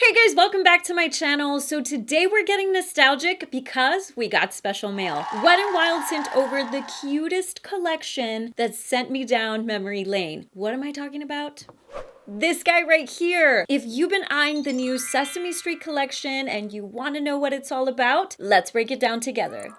Hey guys, welcome back to my channel. So today we're getting nostalgic because we got special mail. Wet n Wild sent over the cutest collection that sent me down memory lane. What am I talking about? This guy right here. If you've been eyeing the new Sesame Street collection and you want to know what it's all about, let's break it down together.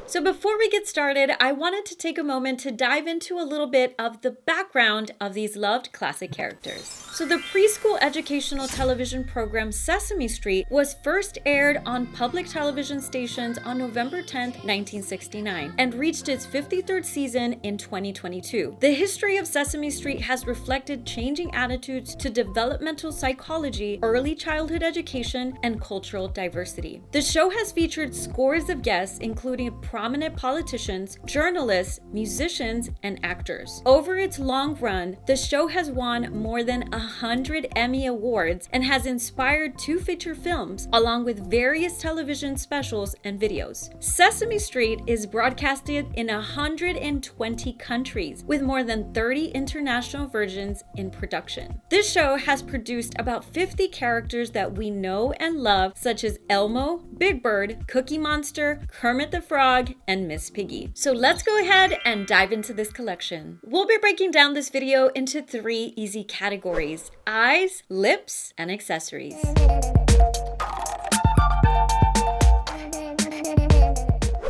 So before we get started, I wanted to take a moment to dive into a little bit of the background of these loved classic characters. So the preschool educational television program Sesame Street was first aired on public television stations on November 10th, 1969, and reached its 53rd season in 2022. The history of Sesame Street has reflected changing attitudes to developmental psychology, early childhood education, and cultural diversity. The show has featured scores of guests, including prominent politicians, journalists, musicians, and actors. Over its long run, the show has won more than 100 Emmy Awards and has inspired 2 feature films, along with various television specials and videos. Sesame Street is broadcasted in 120 countries, with more than 30 international versions in production. This show has produced about 50 characters that we know and love, such as Elmo, Big Bird, Cookie Monster, Kermit the Frog, and Miss Piggy. So let's go ahead and dive into this collection. We'll be breaking down this video into 3 easy categories: eyes, lips, and accessories.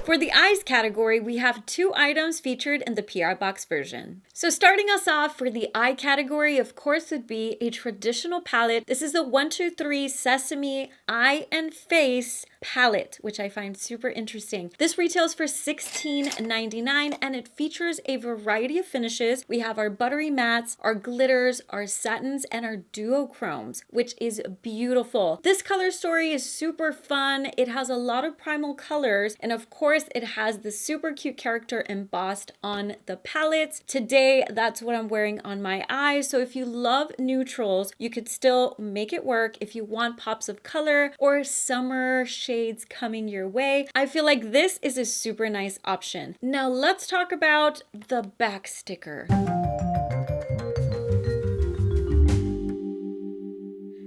For the eyes category, we have 2 items featured in the PR Box version. So starting us off for the eye category, of course, would be a traditional palette. This is the 1-2-3 Sesame Eye and Face palette, which I find super interesting. This retails for $16.99 and it features a variety of finishes. We have our buttery mattes, our glitters, our satins, and our duochromes, which is beautiful. This color story is super fun. It has a lot of primal colors, and of course, it has the super cute character embossed on the palettes. Today, that's what I'm wearing on my eyes. So if you love neutrals, you could still make it work. If you want pops of color or summer shades coming your way, I feel like this is a super nice option. Now let's talk about the back sticker.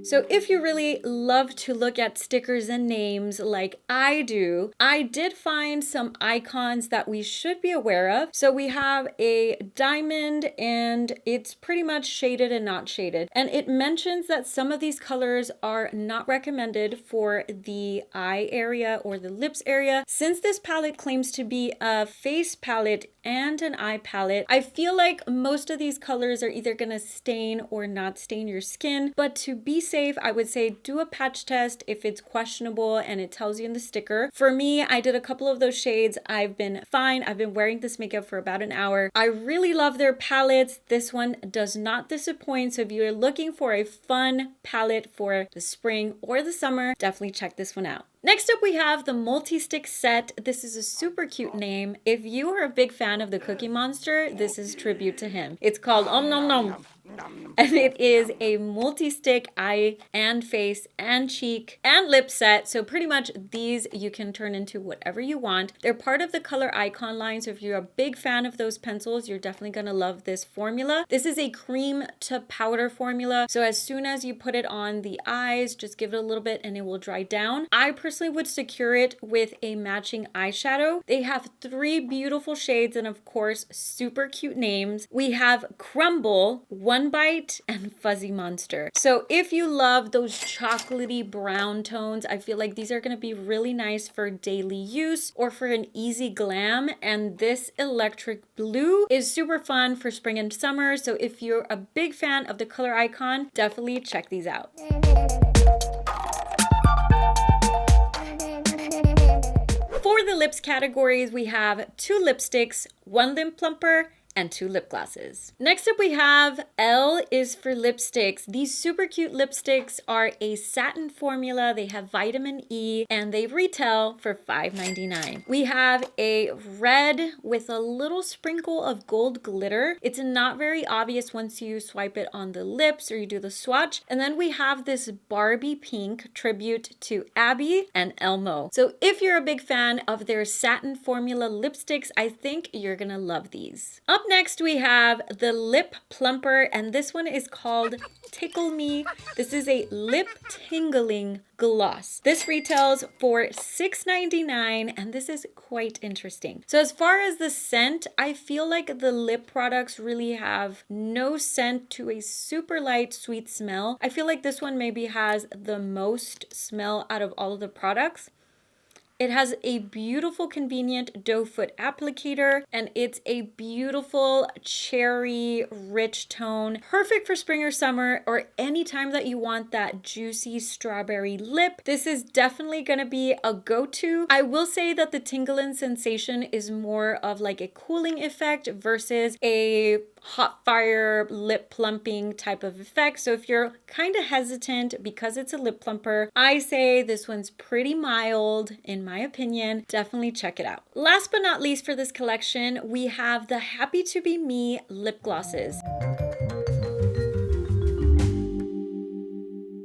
So if you really love to look at stickers and names like I do, I did find some icons that we should be aware of. So we have a diamond and it's pretty much shaded and not shaded. And it mentions that some of these colors are not recommended for the eye area or the lips area. Since this palette claims to be a face palette and an eye palette, I feel like most of these colors are either gonna stain or not stain your skin, but to be safe, I would say do a patch test if it's questionable and it tells you in the sticker. For me, I did a couple of those shades. I've been fine. I've been wearing this makeup for about an hour. I really love their palettes. This one does not disappoint. So if you're looking for a fun palette for the spring or the summer, definitely check this one out. Next up, we have the multi-stick set. This is a super cute name. If you are a big fan of the Cookie Monster, this is tribute to him. It's called Om Nom Nom. And it is a multi-stick eye and face and cheek and lip set. So pretty much these you can turn into whatever you want. They're part of the color icon line. So if you're a big fan of those pencils, you're definitely gonna love this formula. This is a cream to powder formula. So as soon as you put it on the eyes, just give it a little bit and it will dry down. I personally would secure it with a matching eyeshadow. They have 3 beautiful shades and of course, super cute names. We have Crumble, One Bite, and Fuzzy Monster. So if you love those chocolatey brown tones, I feel like these are going to be really nice for daily use or for an easy glam. And this electric blue is super fun for spring and summer. So if you're a big fan of the color icon, definitely check these out. For the lips categories, we have 2 lipsticks, 1 lip plumper, and 2 lip glosses. Next up we have L is for lipsticks. These super cute lipsticks are a satin formula. They have vitamin E and they retail for $5.99. We have a red with a little sprinkle of gold glitter. It's not very obvious once you swipe it on the lips or you do the swatch. And then we have this Barbie pink tribute to Abby and Elmo. So if you're a big fan of their satin formula lipsticks, I think you're gonna love these. Up next we have the Lip Plumper, and this one is called Tickle Me. This is a lip tingling gloss. This retails for $6.99 and this is quite interesting. So as far as the scent, I feel like the lip products really have no scent to a super light sweet smell. I feel like this one maybe has the most smell out of all of the products. It has a beautiful, convenient doe foot applicator, and it's a beautiful cherry rich tone. Perfect for spring or summer, or any time that you want that juicy strawberry lip. This is definitely gonna be a go-to. I will say that the tingling sensation is more of like a cooling effect versus a hot fire lip plumping type of effect. So if you're kind of hesitant because it's a lip plumper, I say this one's pretty mild in my opinion. Definitely check it out. Last but not least for this collection, we have the Happy to Be Me lip glosses.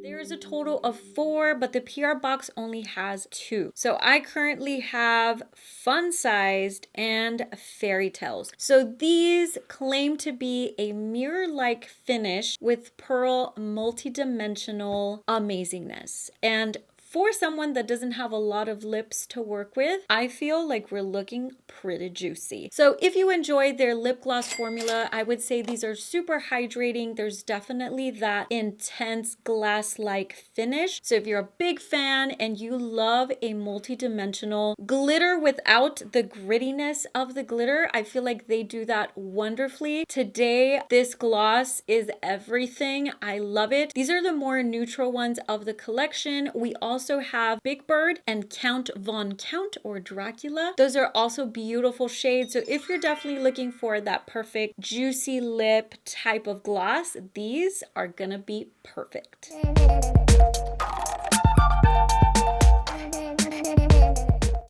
There's a total of 4, but the PR box only has 2. So I currently have Fun Sized and Fairy Tales. So these claim to be a mirror-like finish with pearl multi-dimensional amazingness. And for someone that doesn't have a lot of lips to work with, I feel like we're looking pretty juicy. So if you enjoyed their lip gloss formula, I would say these are super hydrating. There's definitely that intense glass-like finish. So if you're a big fan and you love a multi-dimensional glitter without the grittiness of the glitter, I feel like they do that wonderfully. Today, this gloss is everything. I love it. These are the more neutral ones of the collection. We also have Big Bird and Count Von Count or Dracula. Those are also beautiful shades. So if you're definitely looking for that perfect juicy lip type of gloss, these are gonna be perfect.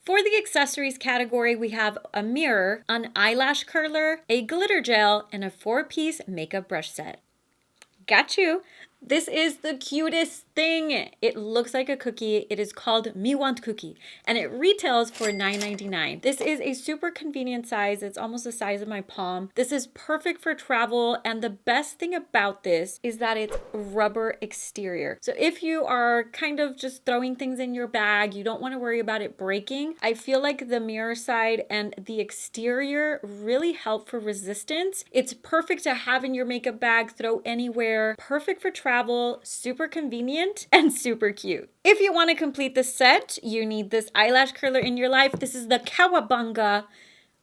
For the accessories category, we have a mirror, an eyelash curler, a glitter gel, and a 4-piece makeup brush set. Got you. This is the cutest thing. It looks like a cookie. It is called Me Want Cookie, and it retails for $9.99. This is a super convenient size. It's almost the size of my palm. This is perfect for travel, and the best thing about this is that it's rubber exterior. So if you are kind of just throwing things in your bag, you don't want to worry about it breaking, I feel like the mirror side and the exterior really help for resistance. It's perfect to have in your makeup bag, throw anywhere, perfect for travel, super convenient, and super cute. If you want to complete the set, you need this eyelash curler in your life. This is the Cowabunga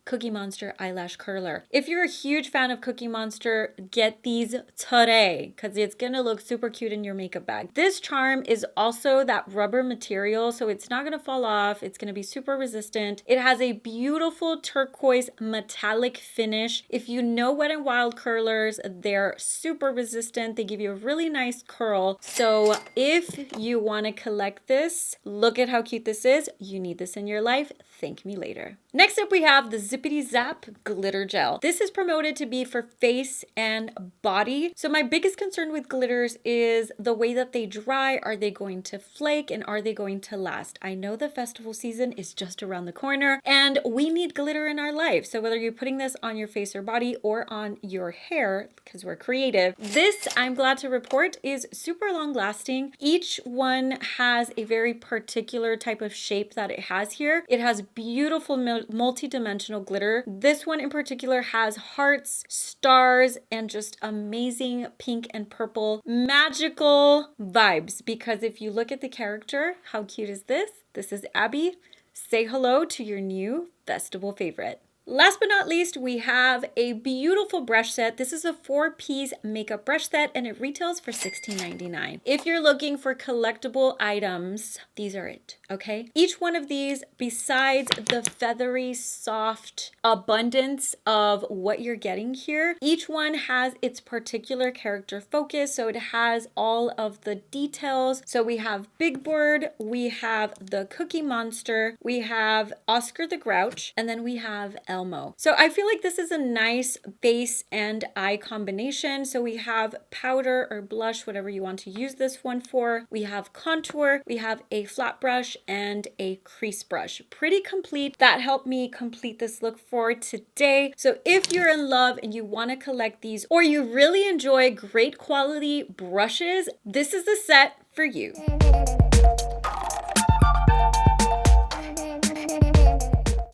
Cookie Monster eyelash curler. If you're a huge fan of Cookie Monster, get these today because it's gonna look super cute in your makeup bag. This charm is also that rubber material, so it's not gonna fall off. It's gonna be super resistant. It has a beautiful turquoise metallic finish. If you know Wet n Wild curlers, they're super resistant. They give you a really nice curl. So if you want to collect this, look at how cute this is. You need this in your life. Thank me later. Next up, we have the Zippity-Zap glitter gel. This is promoted to be for face and body. So my biggest concern with glitters is the way that they dry. Are they going to flake and are they going to last? I know the festival season is just around the corner and we need glitter in our life. So whether you're putting this on your face or body or on your hair, because we're creative, this, I'm glad to report, is super long lasting. Each one has a very particular type of shape that it has here. It has beautiful multi-dimensional glitter. This one in particular has hearts, stars, and just amazing pink and purple magical vibes. Because if you look at the character, how cute is this? This is Abby. Say hello to your new festival favorite. Last but not least, we have a beautiful brush set. This is a 4-piece makeup brush set and it retails for $16.99. If you're looking for collectible items, these are it. okay? Each one of these, besides the feathery, soft abundance of what you're getting here, each one has its particular character focus. So it has all of the details. So we have Big Bird, we have the Cookie Monster, we have Oscar the Grouch, and then we have Elmo. So I feel like this is a nice base and eye combination. So we have powder or blush, whatever you want to use this one for. We have contour, we have a flat brush, and a crease brush. Pretty complete. That helped me complete this look for today. So if you're in love and you want to collect these, or you really enjoy great quality brushes, this is the set for you.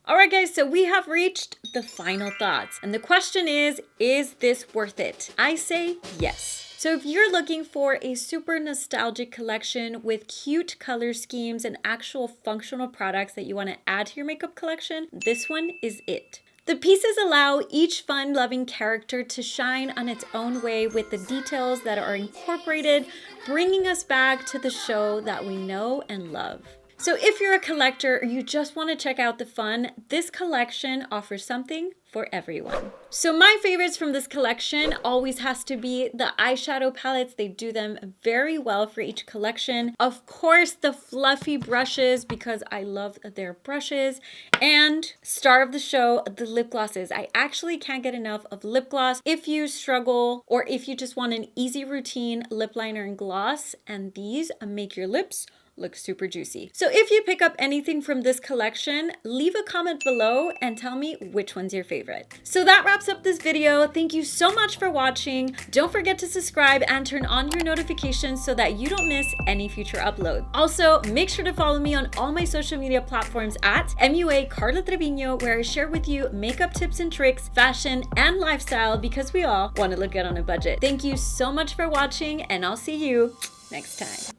Alright guys, so we have reached the final thoughts. And the question is this worth it? I say yes. So if you're looking for a super nostalgic collection with cute color schemes and actual functional products that you want to add to your makeup collection, this one is it. The pieces allow each fun-loving character to shine on its own way with the details that are incorporated, bringing us back to the show that we know and love. So if you're a collector or you just want to check out the fun, this collection offers something for everyone. So my favorites from this collection always has to be the eyeshadow palettes. They do them very well for each collection. Of course, the fluffy brushes, because I love their brushes. And star of the show, the lip glosses. I actually can't get enough of lip gloss. If you struggle or if you just want an easy routine lip liner and gloss, and these make your lips look super juicy. So if you pick up anything from this collection, leave a comment below and tell me which one's your favorite. So that wraps up this video. Thank you so much for watching. Don't forget to subscribe and turn on your notifications so that you don't miss any future uploads. Also, make sure to follow me on all my social media platforms at MUA Carla Treviño, where I share with you makeup tips and tricks, fashion, and lifestyle, because we all want to look good on a budget. Thank you so much for watching, and I'll see you next time.